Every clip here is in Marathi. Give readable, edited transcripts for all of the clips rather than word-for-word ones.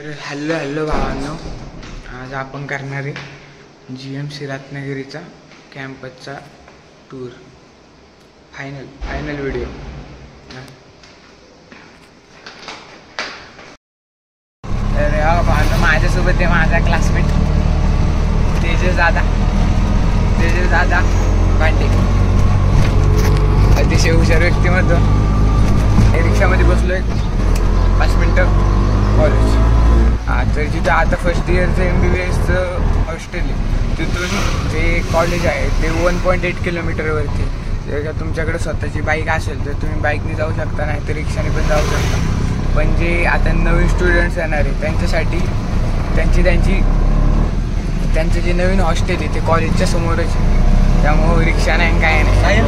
हॅलो हॅलो भावांनो, आज आपण करणार आहे GMC रत्नागिरीचा कॅम्पसचा टूर. Final video. तर भावांनो, माझ्यासोबत आहे माझा क्लासमेट तेजस दादा पांडे. अतिशय हुशार व्यक्तिमत्व. रिक्षामध्ये बसलोय 5 मिनटं कॉलेज. तर जिथं आता फर्स्ट इयरचं MBBSचं हॉस्टेल आहे, तिथून जे कॉलेज आहे ते 1.8 किलोमीटरवरती. जर का तुमच्याकडे स्वतःची बाईक असेल तर तुम्ही बाईकने जाऊ शकता, नाही तर रिक्षाने पण जाऊ शकता. पण जे आता नवीन स्टुडंट्स येणार आहे त्यांच्यासाठी त्यांचं जे नवीन हॉस्टेल आहे ते कॉलेजच्या समोरच आहे. त्यामुळं रिक्षा नाही काय नाही,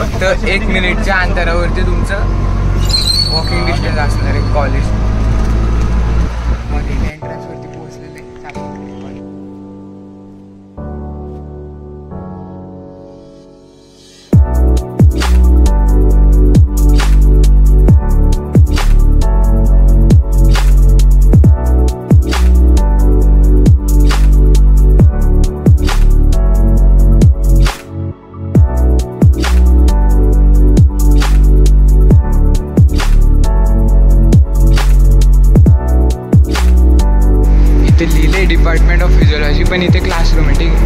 फक्त 1 मिनिटच्या अंतरावरती तुमचं वॉकिंग डिस्टन्स असणार आहे कॉलेज. एंट्रन्सवरती पोहोचलेले डिपार्टमेंट ऑफ फिजिओलॉजी, पण इथे क्लासरूम आहे. ठीक आहे,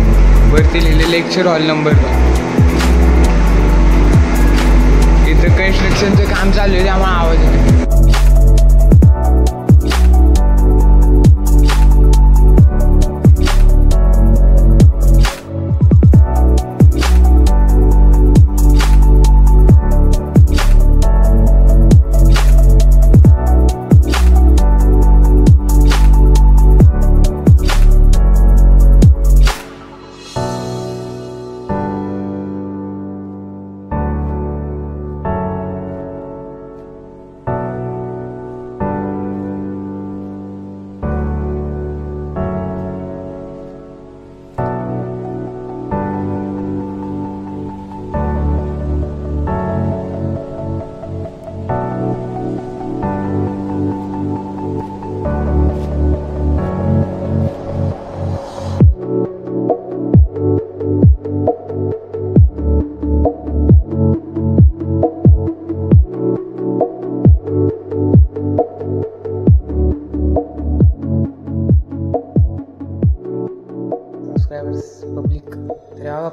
वरती लिहिले लेक्चर हॉल नंबर 2. इथं कन्स्ट्रक्शनचं काम चालू आहे त्यामुळे आवाज येतो.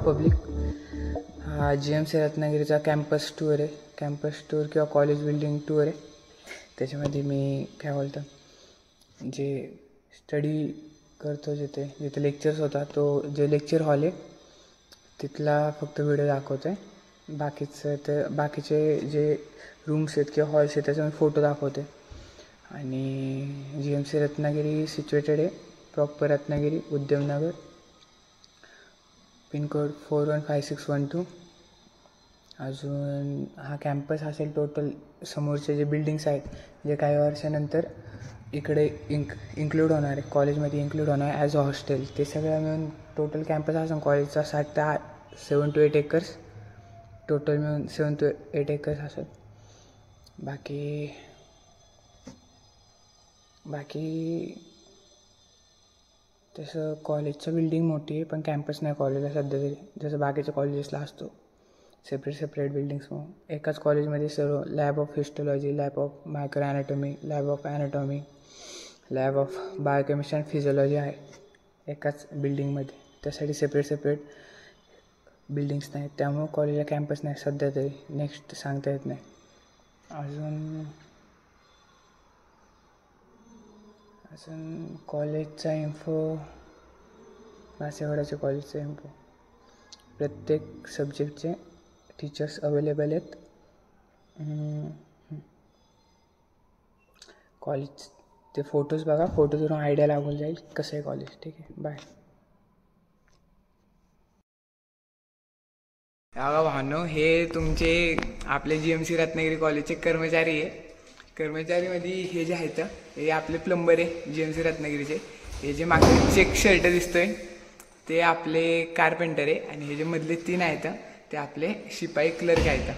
पब्लिक हा GMC रत्नागिरीचा कॅम्पस टूर आहे. कॅम्पस टूर किंवा कॉलेज बिल्डिंग टूर आहे. त्याच्यामध्ये मी काय बोलतो, जे स्टडी करतो जिथे लेक्चर्स होता तो जे लेक्चर हॉल आहे तिथला फक्त व्हिडिओ दाखवतो आहे. बाकीचे जे रूम्स आहेत किंवा हॉल्स आहेत त्याचा मी फोटो दाखवते. आणि GMC रत्नागिरी सिच्युएटेड आहे प्रॉपर रत्नागिरी, उद्यमनगर, पिनकोड 415612. अजून हा कॅम्पस असेल टोटल. समोरचे जे बिल्डिंग्स आहेत जे काही वर्षानंतर इकडे इन्क्लूड होणार आहे, कॉलेजमध्ये इन्क्लूड होणार आहे ॲज अ हॉस्टेल. ते सगळं मिळून टोटल कॅम्पस असेल कॉलेजचा 7 to 8 एकर्स. टोटल मिळून 7 to 8 एकर्स असेल. बाकी तसं कॉलेजचं बिल्डिंग मोठी आहे, पण कॅम्पस नाही कॉलेजला सध्या तरी, जसं बाकीच्या कॉलेजेसला असतो सेपरेट बिल्डिंग्स. मग एकाच कॉलेजमध्ये सर्व lab of histology, lab of micro anatomy, lab of anatomy, lab of biochemistry and physiology आहे एकाच बिल्डिंगमध्ये. त्यासाठी सेपरेट बिल्डिंग्स नाहीत, त्यामुळं कॉलेजला कॅम्पस नाही सध्या तरी. नेक्स्ट सांगता येत नाही. अजून कॉलेजचा इन्फो एवढाचे कॉलेजचा इन्फो. प्रत्येक सब्जेक्टचे टीचर्स अवेलेबल आहेत. कॉलेज ते फोटोज बघा, फोटोजवरून आयडिया लागून जाईल कसं आहे कॉलेज. ठीक आहे, बाय. भावांनो, हे तुमचे आपले GMC रत्नागिरी कॉलेजचे कर्मचारी आहे. कर्मचारीमध्ये हे जे आहेत हे आपले प्लंबर आहे GMC रत्नागिरीचे. हे जे मागचे चेक शर्ट दिसतोय ते आपले कारपेंटर आहे. आणि हे जे मधले 3 आहेत ते आपले शिपाई क्लर्क आहेत.